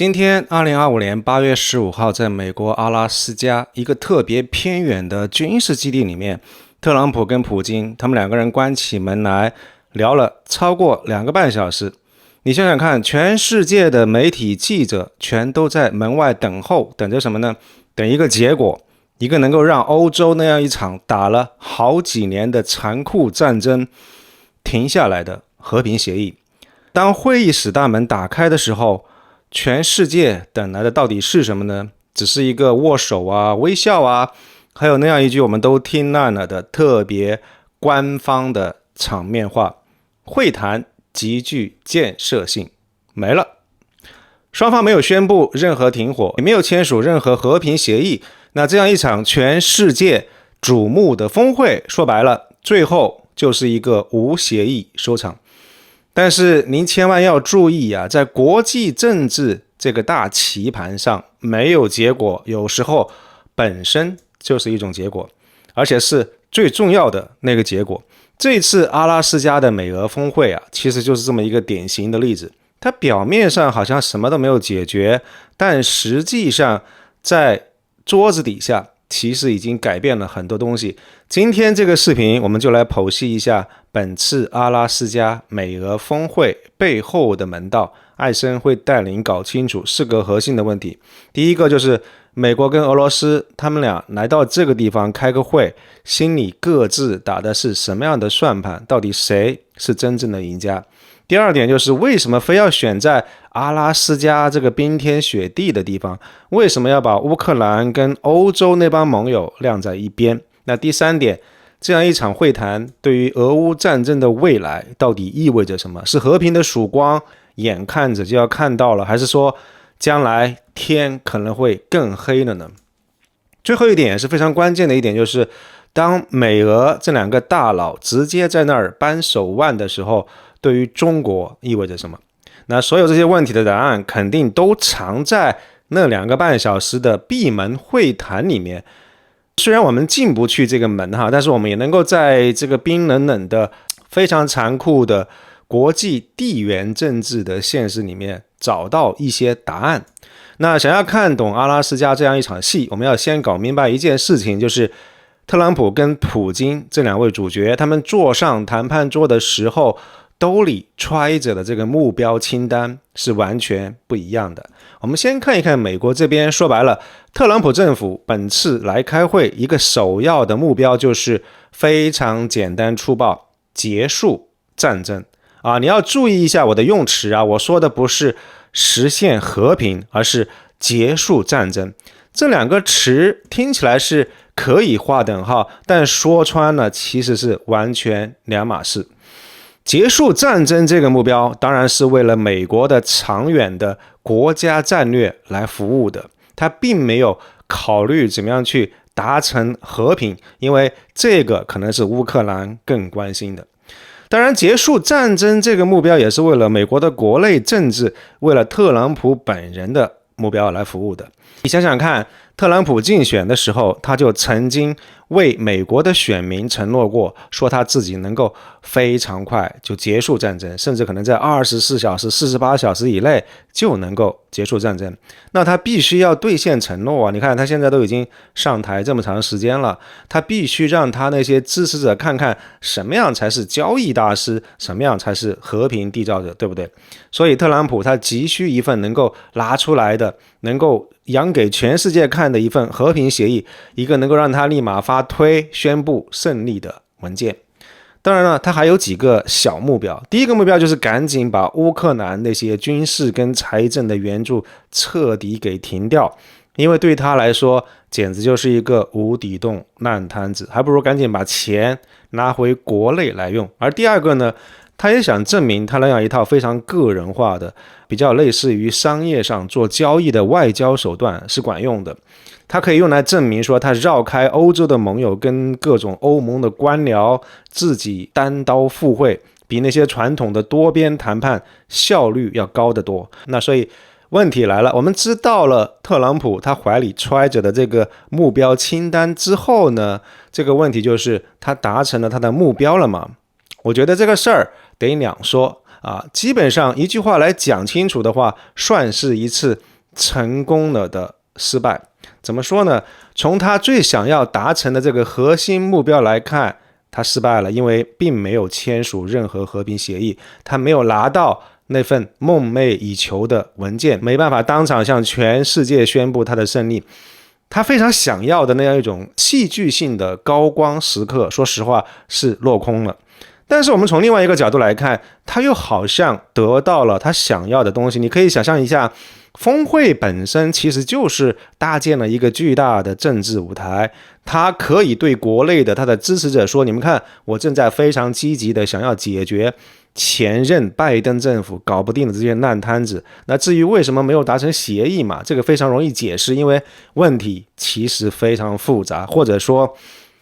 今天2025年8月15号，在美国阿拉斯加一个特别偏远的军事基地里面，特朗普跟普京他们两个人关起门来聊了超过2个半小时。你想想看，全世界的媒体记者全都在门外等候，等着什么呢？等一个结果，一个能够让欧洲那样一场打了好几年的残酷战争停下来的和平协议。当会议室大门打开的时候，全世界等来的到底是什么呢？只是一个握手啊、微笑啊，还有那样一句我们都听烂了的特别官方的场面话：会谈极具建设性。没了。双方没有宣布任何停火，也没有签署任何和平协议。那这样一场全世界瞩目的峰会，说白了，最后就是一个无协议收场。但是您千万要注意啊，在国际政治这个大棋盘上，没有结果有时候本身就是一种结果，而且是最重要的那个结果。这次阿拉斯加的美俄峰会啊，其实就是这么一个典型的例子。它表面上好像什么都没有解决，但实际上在桌子底下其实已经改变了很多东西。今天这个视频我们就来剖析一下本次阿拉斯加美俄峰会背后的门道，艾森会带领搞清楚4个核心的问题。第一个就是美国跟俄罗斯他们俩来到这个地方开个会，心里各自打的是什么样的算盘，到底谁是真正的赢家。第二点就是为什么非要选在阿拉斯加这个冰天雪地的地方，为什么要把乌克兰跟欧洲那帮盟友晾在一边。那第三点，这样一场会谈对于俄乌战争的未来到底意味着什么？是和平的曙光眼看着就要看到了，还是说将来天可能会更黑了呢？最后一点也是非常关键的一点，就是当美俄这2个大佬直接在那儿扳手腕的时候，对于中国意味着什么？那所有这些问题的答案肯定都藏在那2个半小时的闭门会谈里面。虽然我们进不去这个门哈，但是我们也能够在这个冰冷冷的非常残酷的国际地缘政治的现实里面找到一些答案。那想要看懂阿拉斯加这样一场戏，我们要先搞明白一件事情，就是特朗普跟普京这2位主角，他们坐上谈判桌的时候兜里揣着的这个目标清单是完全不一样的。我们先看一看美国这边，说白了，特朗普政府本次来开会，一个首要的目标就是非常简单粗暴，结束战争啊！你要注意一下我的用词啊，我说的不是实现和平，而是结束战争。这2个词听起来是可以划等号，但说穿了其实是完全两码事。结束战争这个目标当然是为了美国的长远的国家战略来服务的，它并没有考虑怎么样去达成和平，因为这个可能是乌克兰更关心的。当然，结束战争这个目标也是为了美国的国内政治，为了特朗普本人的目标来服务的。你想想看，特朗普竞选的时候，他就曾经为美国的选民承诺过，说他自己能够非常快就结束战争，甚至可能在24小时、48小时以内就能够结束战争。那他必须要兑现承诺啊！你看他现在都已经上台这么长时间了，他必须让他那些支持者看看什么样才是交易大师，什么样才是和平缔造者，对不对？所以特朗普他急需一份能够拿出来的，能够扬给全世界看的一份和平协议，一个能够让他立马发推宣布胜利的文件。当然了，他还有几个小目标。第一个目标就是赶紧把乌克兰那些军事跟财政的援助彻底给停掉，因为对他来说简直就是一个无底洞烂摊子，还不如赶紧把钱拿回国内来用。而第二个呢，他也想证明他那样一套非常个人化的，比较类似于商业上做交易的外交手段是管用的。他可以用来证明说他绕开欧洲的盟友跟各种欧盟的官僚，自己单刀赴会，比那些传统的多边谈判效率要高得多。那所以问题来了，我们知道了特朗普他怀里揣着的这个目标清单之后呢，这个问题就是他达成了他的目标了吗？我觉得这个事儿得两说。基本上一句话来讲清楚的话，算是一次成功了的失败。怎么说呢？从他最想要达成的这个核心目标来看，他失败了，因为并没有签署任何和平协议，他没有拿到那份梦寐以求的文件，没办法当场向全世界宣布他的胜利。他非常想要的那样一种戏剧性的高光时刻，说实话是落空了。但是我们从另外一个角度来看，他又好像得到了他想要的东西。你可以想象一下，峰会本身其实就是搭建了一个巨大的政治舞台，他可以对国内的他的支持者说，你们看，我正在非常积极的想要解决前任拜登政府搞不定的这些烂摊子。那至于为什么没有达成协议嘛，这个非常容易解释，因为问题其实非常复杂，或者说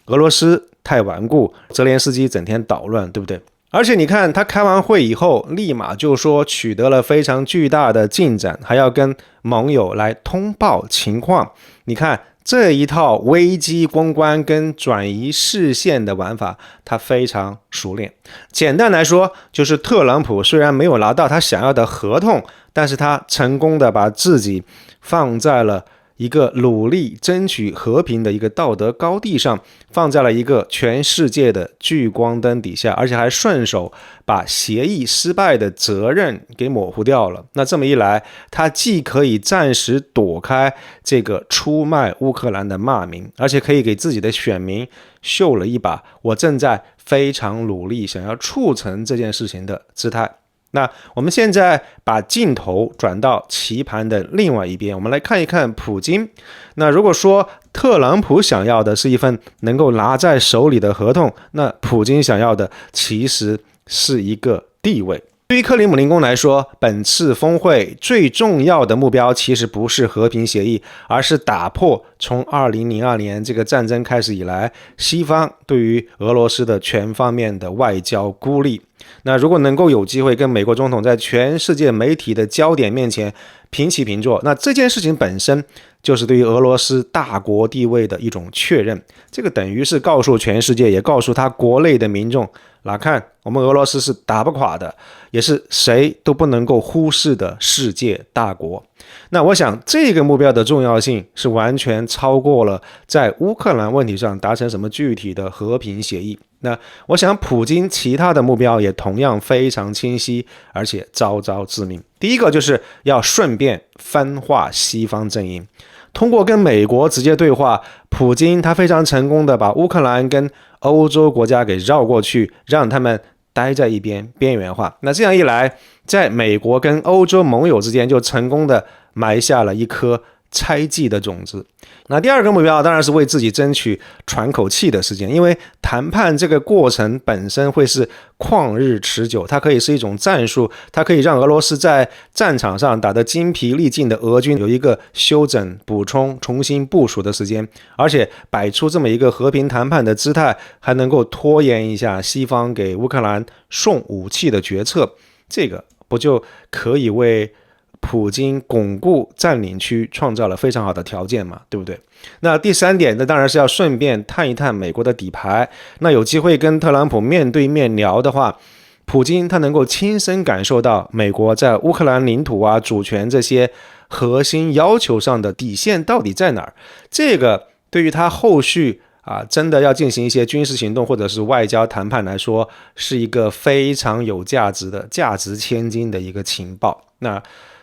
俄罗斯太顽固，泽连斯基整天捣乱，对不对？而且你看他开完会以后立马就说取得了非常巨大的进展，还要跟盟友来通报情况。你看这一套危机公关跟转移视线的玩法，他非常熟练。简单来说，就是特朗普虽然没有拿到他想要的合同，但是他成功的把自己放在了一个努力争取和平的一个道德高地上，放在了一个全世界的聚光灯底下，而且还顺手把协议失败的责任给模糊掉了。那这么一来，他既可以暂时躲开这个出卖乌克兰的骂名，而且可以给自己的选民秀了一把我正在非常努力想要促成这件事情的姿态。那我们现在把镜头转到棋盘的另外一边，我们来看一看普京。那如果说特朗普想要的是一份能够拿在手里的合同，那普京想要的其实是一个地位。对于克里姆林宫来说，本次峰会最重要的目标其实不是和平协议，而是打破从2002年这个战争开始以来，西方对于俄罗斯的全方面的外交孤立。那如果能够有机会跟美国总统在全世界媒体的焦点面前平起平坐，那这件事情本身就是对于俄罗斯大国地位的一种确认。这个等于是告诉全世界，也告诉他国内的民众，来看我们俄罗斯是打不垮的，也是谁都不能够忽视的世界大国。那我想这个目标的重要性是完全超过了在乌克兰问题上达成什么具体的和平协议。那我想普京其他的目标也同样非常清晰，而且招招致命。第一个就是要顺便分化西方阵营，通过跟美国直接对话，普京他非常成功的把乌克兰跟欧洲国家给绕过去，让他们待在一边，边缘化。那这样一来，在美国跟欧洲盟友之间就成功的埋下了一颗猜忌的种子。那第二个目标当然是为自己争取喘口气的时间，因为谈判这个过程本身会是旷日持久，它可以是一种战术，它可以让俄罗斯在战场上打得精疲力尽的俄军有一个休整、补充、重新部署的时间，而且摆出这么一个和平谈判的姿态，还能够拖延一下西方给乌克兰送武器的决策，这个不就可以为普京巩固占领区创造了非常好的条件嘛，对不对？那第三点，那当然是要顺便探一探美国的底牌。那有机会跟特朗普面对面聊的话，普京他能够亲身感受到美国在乌克兰领土啊、主权这些核心要求上的底线到底在哪儿。这个对于他后续真的要进行一些军事行动或者是外交谈判来说，是一个非常有价值的、价值千金的一个情报。那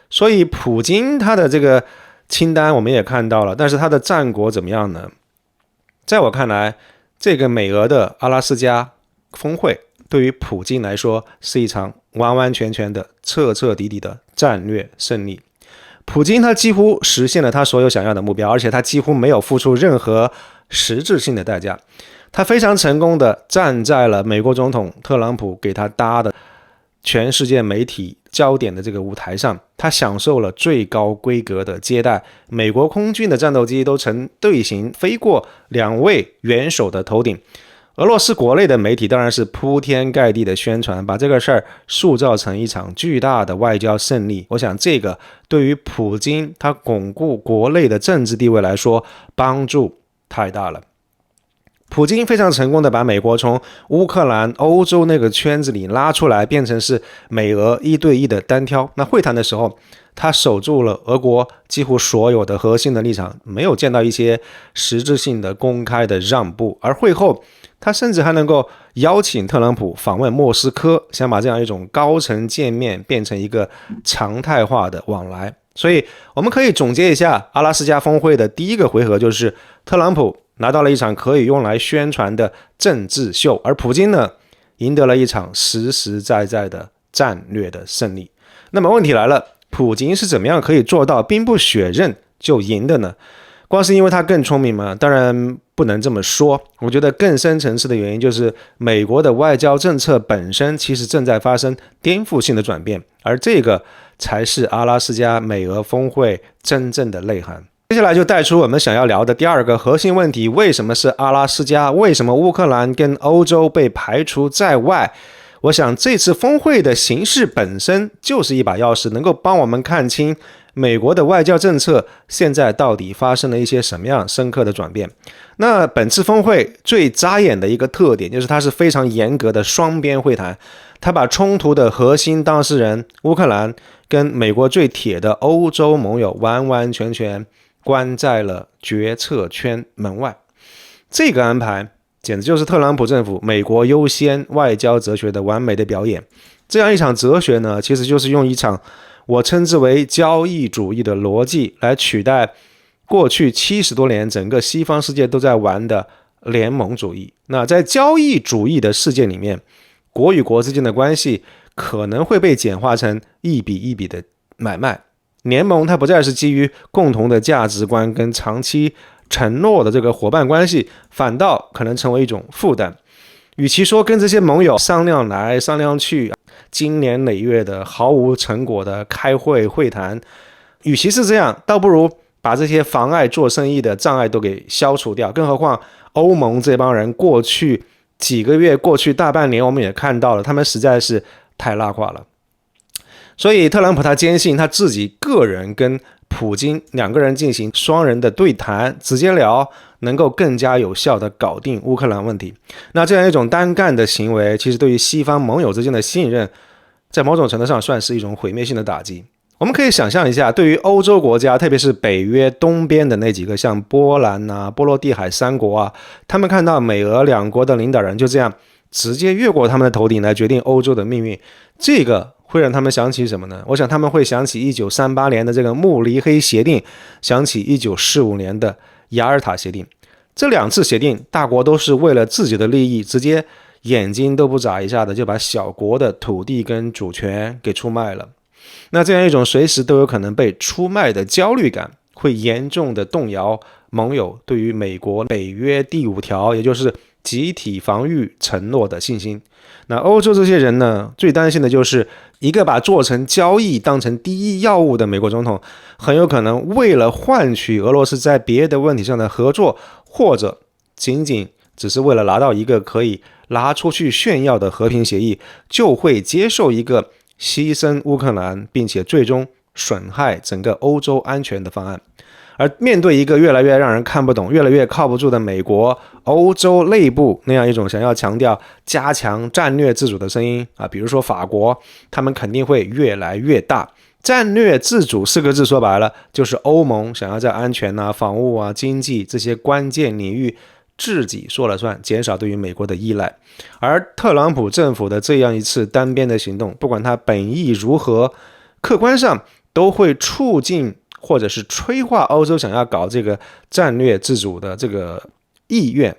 所以普京他的这个清单我们也看到了，但是他的战果怎么样呢？在我看来，这个美俄的阿拉斯加峰会对于普京来说是一场完完全全的、彻彻底底的战略胜利。普京他几乎实现了他所有想要的目标，而且他几乎没有付出任何实质性的代价。他非常成功的站在了美国总统特朗普给他搭的全世界媒体焦点的这个舞台上，他享受了最高规格的接待，美国空军的战斗机都曾队形飞过两位元首的头顶。俄罗斯国内的媒体当然是铺天盖地的宣传，把这个事儿塑造成一场巨大的外交胜利。我想这个对于普京他巩固国内的政治地位来说，帮助太大了。普京非常成功的把美国从乌克兰、欧洲那个圈子里拉出来，变成是美俄1对1的单挑。那会谈的时候，他守住了俄国几乎所有的核心的立场，没有见到一些实质性的公开的让步。而会后，他甚至还能够邀请特朗普访问莫斯科，想把这样一种高层见面变成一个常态化的往来。所以我们可以总结一下，阿拉斯加峰会的第一个回合就是特朗普拿到了一场可以用来宣传的政治秀，而普京呢，赢得了一场实实在在的战略的胜利。那么问题来了，普京是怎么样可以做到兵不血刃就赢的呢？光是因为他更聪明吗？当然不能这么说。我觉得更深层次的原因就是美国的外交政策本身其实正在发生颠覆性的转变，而这个才是阿拉斯加美俄峰会真正的内涵。接下来就带出我们想要聊的第二个核心问题，为什么是阿拉斯加？为什么乌克兰跟欧洲被排除在外？我想这次峰会的形式本身就是一把钥匙，能够帮我们看清美国的外交政策现在到底发生了一些什么样深刻的转变。那本次峰会最扎眼的一个特点就是它是非常严格的双边会谈，它把冲突的核心当事人乌克兰跟美国最铁的欧洲盟友完完全全关在了决策圈门外。这个安排简直就是特朗普政府美国优先外交哲学的完美的表演。这样一场哲学呢，其实就是用一场我称之为交易主义的逻辑来取代过去70多年整个西方世界都在玩的联盟主义。那在交易主义的世界里面，国与国之间的关系可能会被简化成一笔一笔的买卖。联盟它不再是基于共同的价值观跟长期承诺的这个伙伴关系，反倒可能成为一种负担。与其说跟这些盟友商量来商量去，经年累月的毫无成果的开会会谈，与其是这样，倒不如把这些妨碍做生意的障碍都给消除掉。更何况欧盟这帮人过去几个月、过去大半年，我们也看到了，他们实在是太拉胯了。所以特朗普他坚信他自己个人跟普京两个人进行双人的对谈，直接聊，能够更加有效的搞定乌克兰问题。那这样一种单干的行为，其实对于西方盟友之间的信任，在某种程度上算是一种毁灭性的打击。我们可以想象一下，对于欧洲国家，特别是北约东边的那几个像波兰啊、波罗的海三国啊，他们看到美俄两国的领导人就这样直接越过他们的头顶来决定欧洲的命运，这个会让他们想起什么呢？我想他们会想起1938年的这个慕尼黑协定，想起1945年的雅尔塔协定。这两次协定，大国都是为了自己的利益，直接眼睛都不眨一下的就把小国的土地跟主权给出卖了。那这样一种随时都有可能被出卖的焦虑感，会严重的动摇盟友对于美国北约第5条，也就是集体防御承诺的信心。那欧洲这些人呢，最担心的就是一个把做成交易当成第一要务的美国总统，很有可能为了换取俄罗斯在别的问题上的合作，或者仅仅只是为了拿到一个可以拿出去炫耀的和平协议，就会接受一个牺牲乌克兰并且最终损害整个欧洲安全的方案。而面对一个越来越让人看不懂、越来越靠不住的美国，欧洲内部那样一种想要强调加强战略自主的声音啊，比如说法国，他们肯定会越来越大。战略自主4个字说白了，就是欧盟想要在安全啊、防务啊、经济这些关键领域自己说了算，减少对于美国的依赖。而特朗普政府的这样一次单边的行动，不管它本意如何，客观上都会促进或者是催化欧洲想要搞这个战略自主的这个意愿。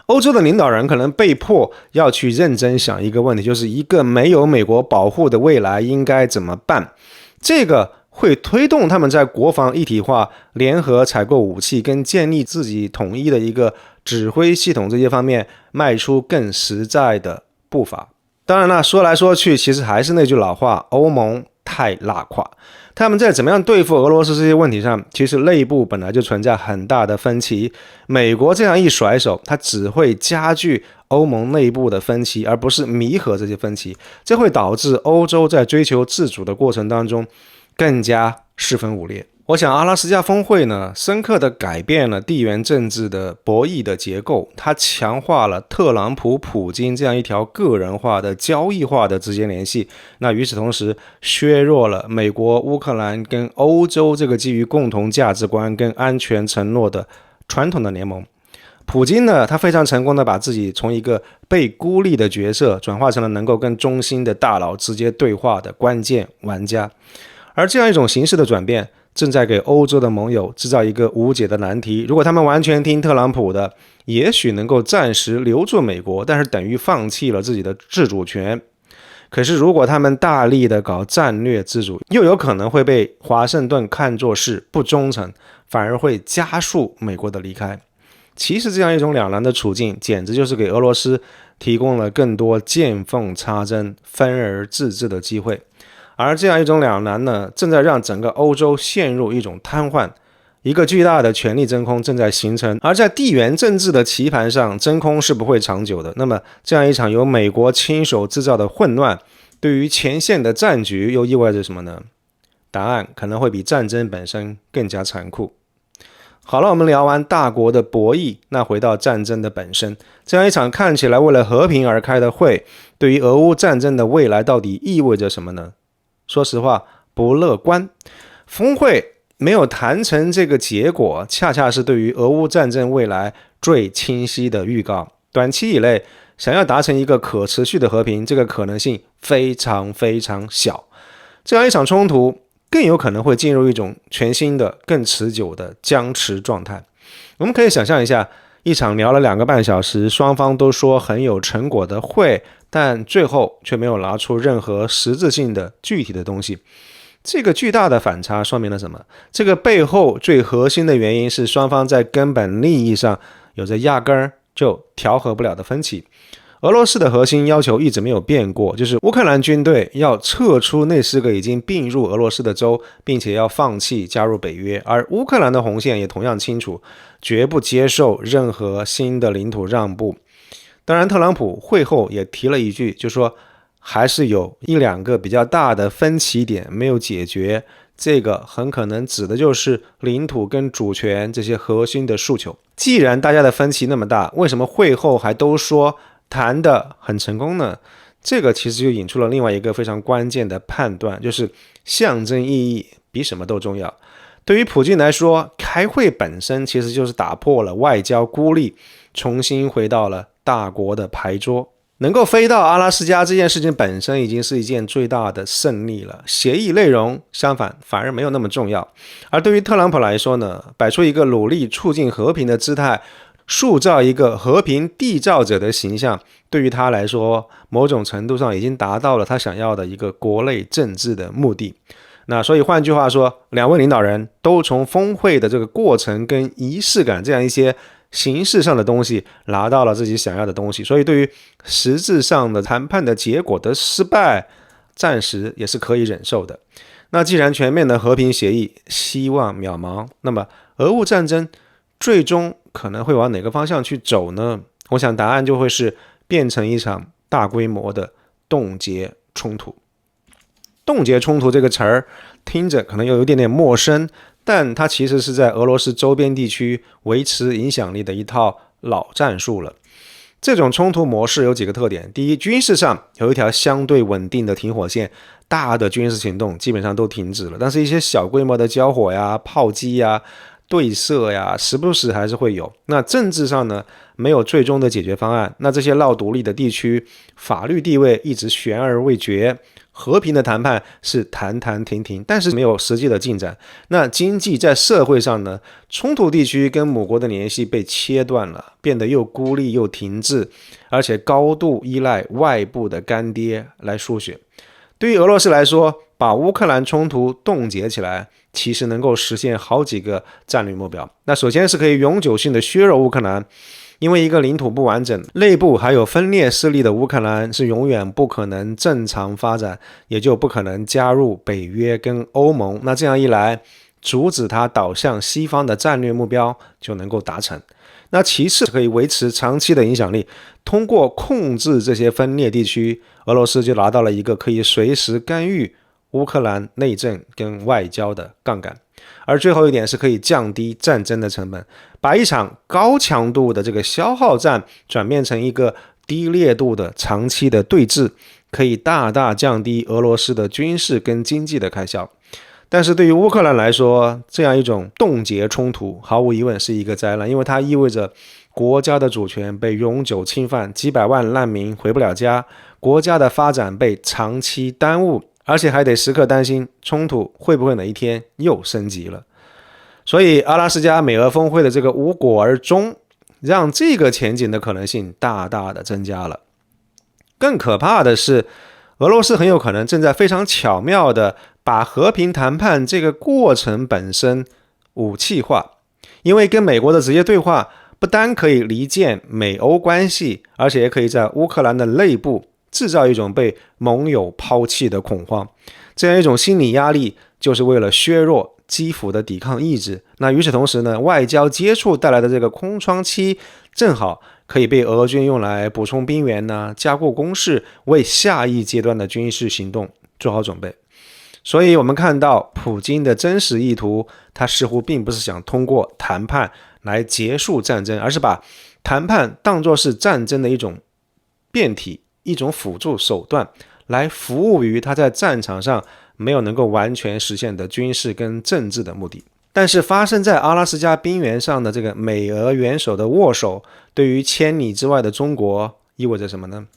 欧洲的领导人可能被迫要去认真想一个问题，就是一个没有美国保护的未来应该怎么办。这个会推动他们在国防一体化、联合采购武器跟建立自己统一的一个指挥系统这些方面迈出更实在的步伐。当然了，说来说去其实还是那句老话，欧盟太拉胯。他们在怎么样对付俄罗斯这些问题上，其实内部本来就存在很大的分歧。美国这样一甩手，它只会加剧欧盟内部的分歧，而不是弥合这些分歧。这会导致欧洲在追求自主的过程当中更加四分五裂。我想阿拉斯加峰会呢，深刻地改变了地缘政治的博弈的结构，它强化了特朗普、普京这样一条个人化的、交易化的直接联系。那与此同时，削弱了美国、乌克兰跟欧洲这个基于共同价值观跟安全承诺的传统的联盟。普京呢，他非常成功地把自己从一个被孤立的角色转化成了能够跟中心的大佬直接对话的关键玩家。而这样一种形式的转变，正在给欧洲的盟友制造一个无解的难题。如果他们完全听特朗普的，也许能够暂时留住美国，但是等于放弃了自己的自主权。可是如果他们大力的搞战略自主，又有可能会被华盛顿看作是不忠诚，反而会加速美国的离开。其实这样一种两难的处境，简直就是给俄罗斯提供了更多见缝插针、分而治之的机会。而这样一种两难呢，正在让整个欧洲陷入一种瘫痪，一个巨大的权力真空正在形成。而在地缘政治的棋盘上，真空是不会长久的。那么，这样一场由美国亲手制造的混乱，对于前线的战局又意味着什么呢？答案可能会比战争本身更加残酷。好了，我们聊完大国的博弈，那回到战争的本身，这样一场看起来为了和平而开的会，对于俄乌战争的未来到底意味着什么呢？说实话，不乐观。峰会没有谈成这个结果，恰恰是对于俄乌战争未来最清晰的预告。短期以内，想要达成一个可持续的和平，这个可能性非常非常小。这样一场冲突更有可能会进入一种全新的、更持久的僵持状态。我们可以想象一下，一场聊了2个半小时，双方都说很有成果的会，但最后却没有拿出任何实质性的具体的东西。这个巨大的反差说明了什么？这个背后最核心的原因是双方在根本利益上有着压根儿就调和不了的分歧。俄罗斯的核心要求一直没有变过，就是乌克兰军队要撤出那4个已经并入俄罗斯的州，并且要放弃加入北约。而乌克兰的红线也同样清楚，绝不接受任何新的领土让步。当然，特朗普会后也提了一句，就说还是有1-2个比较大的分歧点没有解决，这个很可能指的就是领土跟主权这些核心的诉求。既然大家的分歧那么大，为什么会后还都说谈得很成功呢？这个其实就引出了另外一个非常关键的判断，就是象征意义比什么都重要。对于普京来说，开会本身其实就是打破了外交孤立，重新回到了大国的牌桌。能够飞到阿拉斯加这件事情本身已经是一件最大的胜利了，协议内容相反反而没有那么重要。而对于特朗普来说呢，摆出一个努力促进和平的姿态，塑造一个和平缔造者的形象，对于他来说，某种程度上已经达到了他想要的一个国内政治的目的。那所以换句话说，2位领导人都从峰会的这个过程跟仪式感这样一些形式上的东西拿到了自己想要的东西，所以对于实质上的谈判的结果的失败，暂时也是可以忍受的。那既然全面的和平协议希望渺茫，那么俄乌战争最终可能会往哪个方向去走呢？我想答案就会是变成一场大规模的冻结冲突。冻结冲突这个词儿听着可能又有点陌生，但它其实是在俄罗斯周边地区维持影响力的一套老战术了。这种冲突模式有几个特点：第一，军事上有一条相对稳定的停火线，大的军事行动基本上都停止了，但是一些小规模的交火呀、炮击呀、对射呀，时不时还是会有。那政治上呢，没有最终的解决方案，那这些闹独立的地区法律地位一直悬而未决，和平的谈判是谈谈停停，但是没有实际的进展。那经济在社会上呢，冲突地区跟母国的联系被切断了，变得又孤立又停滞，而且高度依赖外部的干爹来输血。对于俄罗斯来说，把乌克兰冲突冻结起来，其实能够实现好几个战略目标。那首先是可以永久性的削弱乌克兰，因为一个领土不完整、内部还有分裂势力的乌克兰是永远不可能正常发展，也就不可能加入北约跟欧盟。那这样一来，阻止它导向西方的战略目标就能够达成。那其次可以维持长期的影响力，通过控制这些分裂地区，俄罗斯就拿到了一个可以随时干预乌克兰内政跟外交的杠杆。而最后一点是可以降低战争的成本，把一场高强度的这个消耗战转变成一个低烈度的长期的对峙，可以大大降低俄罗斯的军事跟经济的开销。但是对于乌克兰来说，这样一种冻结冲突毫无疑问是一个灾难，因为它意味着国家的主权被永久侵犯，几百万难民回不了家，国家的发展被长期耽误，而且还得时刻担心冲突会不会哪一天又升级了。所以阿拉斯加美俄峰会的这个无果而终，让这个前景的可能性大大的增加了。更可怕的是，俄罗斯很有可能正在非常巧妙的把和平谈判这个过程本身武器化，因为跟美国的直接对话不单可以离间美欧关系，而且也可以在乌克兰的内部制造一种被盟友抛弃的恐慌。这样一种心理压力就是为了削弱基辅的抵抗意志。那与此同时呢，外交接触带来的这个空窗期正好可以被俄军用来补充兵员加固工事，为下一阶段的军事行动做好准备。所以我们看到普京的真实意图，他似乎并不是想通过谈判来结束战争，而是把谈判当作是战争的一种变体，一种辅助手段，来服务于他在战场上没有能够完全实现的军事跟政治的目的。但是发生在阿拉斯加冰原上的这个美俄元首的握手，对于千里之外的中国意味着什么呢？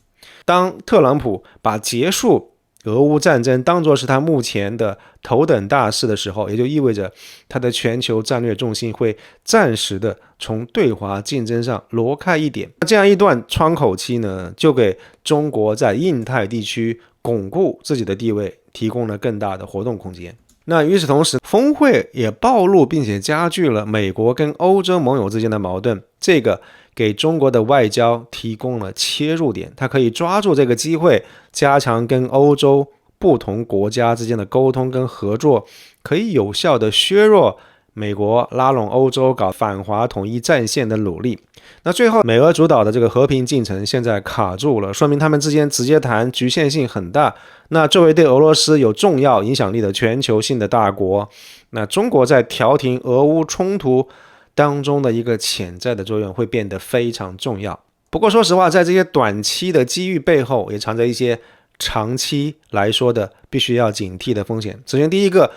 当特朗普把结束俄乌战争当作是他目前的头等大事的时候，也就意味着他的全球战略重心会暂时的从对华竞争上挪开一点。这样一段窗口期呢，就给中国在印太地区巩固自己的地位提供了更大的活动空间。那与此同时，峰会也暴露并且加剧了美国跟欧洲盟友之间的矛盾，这个给中国的外交提供了切入点，它可以抓住这个机会，加强跟欧洲不同国家之间的沟通跟合作，可以有效的削弱美国拉拢欧洲搞反华统一战线的努力。那最后美俄主导的这个和平进程现在卡住了，说明他们之间直接谈局限性很大。那作为对俄罗斯有重要影响力的全球性的大国，那中国在调停俄乌冲突当中的一个潜在的作用会变得非常重要。不过说实话，在这些短期的机遇背后，也藏着一些长期来说的必须要警惕的风险。首先第一个，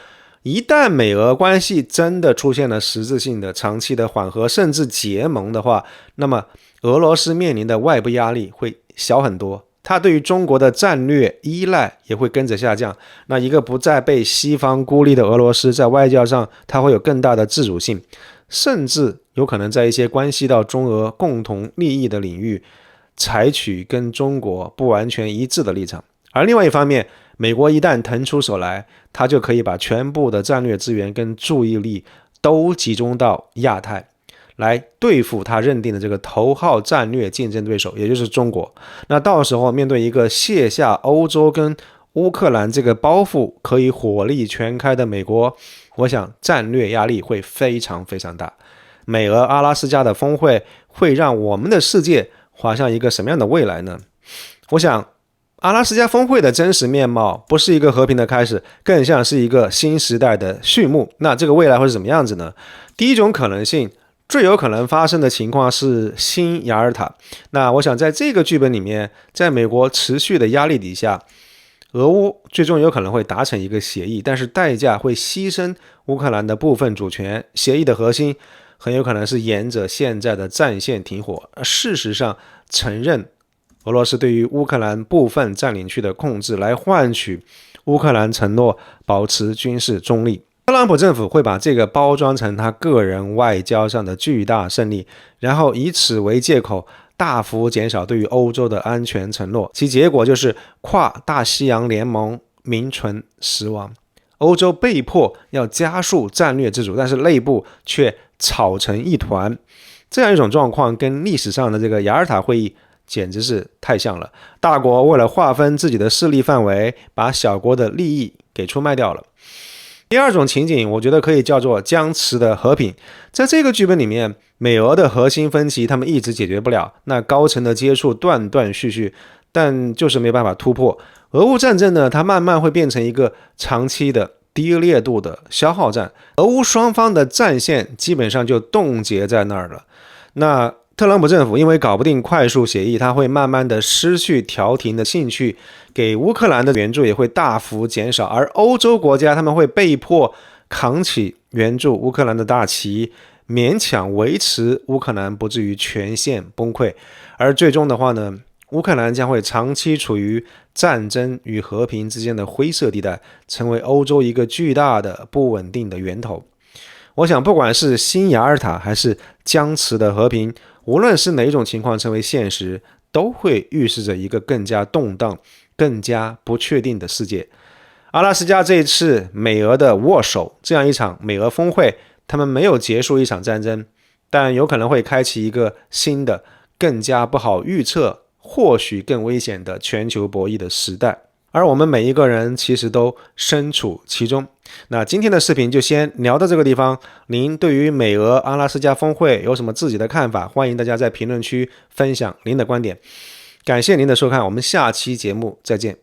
一旦美俄关系真的出现了实质性的长期的缓和甚至结盟的话，那么俄罗斯面临的外部压力会小很多，它对于中国的战略依赖也会跟着下降。那一个不再被西方孤立的俄罗斯，在外交上它会有更大的自主性，甚至有可能在一些关系到中俄共同利益的领域采取跟中国不完全一致的立场。而另外一方面，美国一旦腾出手来，他就可以把全部的战略资源跟注意力都集中到亚太，来对付他认定的这个头号战略竞争对手，也就是中国。那到时候面对一个卸下欧洲跟乌克兰这个包袱可以火力全开的美国，我想战略压力会非常非常大。美俄阿拉斯加的峰会会让我们的世界滑向一个什么样的未来呢？我想阿拉斯加峰会的真实面貌不是一个和平的开始，更像是一个新时代的序幕。那这个未来会是什么样子呢？第一种可能性，最有可能发生的情况是新雅尔塔。那我想在这个剧本里面，在美国持续的压力底下，俄乌最终有可能会达成一个协议，但是代价会牺牲乌克兰的部分主权。协议的核心很有可能是沿着现在的战线停火，事实上承认俄罗斯对于乌克兰部分占领区的控制，来换取乌克兰承诺保持军事中立。特朗普政府会把这个包装成他个人外交上的巨大胜利，然后以此为借口大幅减少对于欧洲的安全承诺，其结果就是跨大西洋联盟名存实亡。欧洲被迫要加速战略自主，但是内部却吵成一团。这样一种状况跟历史上的这个雅尔塔会议简直是太像了。大国为了划分自己的势力范围，把小国的利益给出卖掉了。第二种情景，我觉得可以叫做僵持的和平。在这个剧本里面，美俄的核心分歧他们一直解决不了，那高层的接触断断续续，但就是没办法突破。俄乌战争呢，它慢慢会变成一个长期的低烈度的消耗战，俄乌双方的战线基本上就冻结在那儿了。那特朗普政府因为搞不定快速协议，他会慢慢的失去调停的兴趣，给乌克兰的援助也会大幅减少，而欧洲国家他们会被迫扛起援助乌克兰的大旗，勉强维持乌克兰不至于全线崩溃。而最终的话呢，乌克兰将会长期处于战争与和平之间的灰色地带，成为欧洲一个巨大的不稳定的源头。我想不管是新雅尔塔还是僵持的和平，无论是哪一种情况成为现实，都会预示着一个更加动荡、更加不确定的世界。阿拉斯加这一次美俄的握手，这样一场美俄峰会，他们没有结束一场战争，但有可能会开启一个新的、更加不好预测、或许更危险的全球博弈的时代。而我们每一个人其实都身处其中。那今天的视频就先聊到这个地方。您对于美俄阿拉斯加峰会有什么自己的看法？欢迎大家在评论区分享您的观点。感谢您的收看，我们下期节目再见。